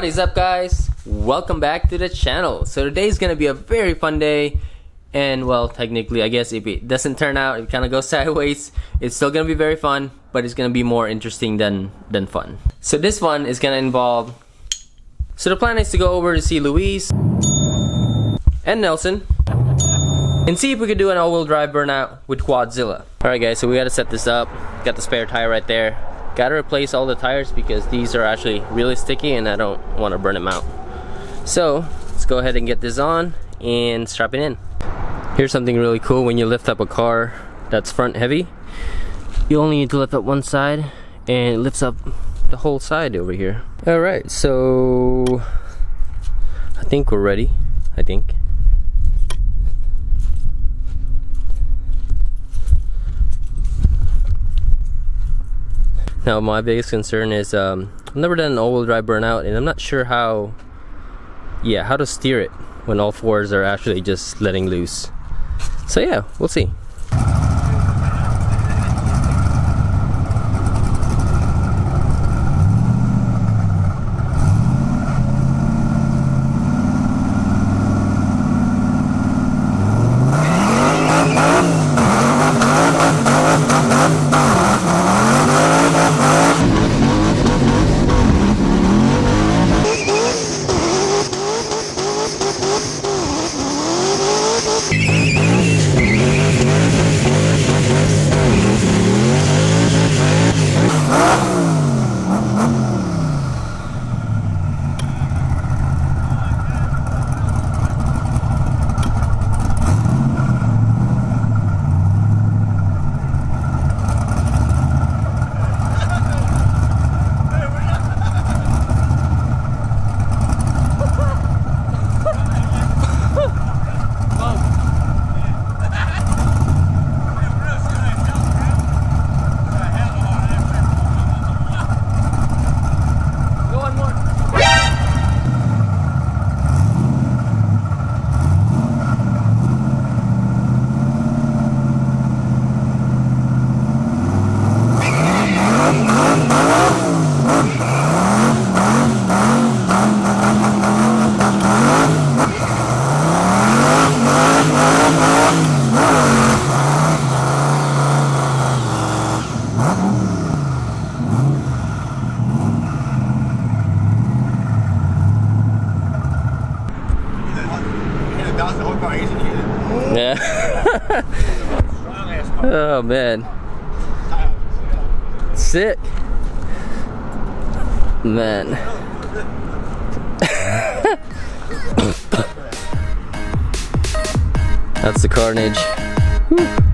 What is up, guys? Welcome back to the channel. So today's gonna be a very fun day, and well, technically I guess if it doesn't turn out, it kind of goes sideways, it's still gonna be very fun, but it's gonna be more interesting than fun. So this one is gonna involve, so the plan is to go over to see Luis and Nelson and see if we could do an all-wheel drive burnout with Quadzilla. Alright guys, so we gotta set this up. Got the spare tire right there. Gotta replace all the tires because these are actually really sticky and I don't want to burn them out. So let's go ahead and get this on and strap it in. Here's something really cool. When you lift up a car that's front heavy, you only need to lift up one side and it lifts up the whole side over here. Alright, so I think we're ready. I think. Now my biggest concern is I've never done an all-wheel drive burnout, and I'm not sure how to steer it when all fours are actually just letting loose. So yeah, we'll see. Yeah. Oh man. Sick. Man. That's the carnage. Whew.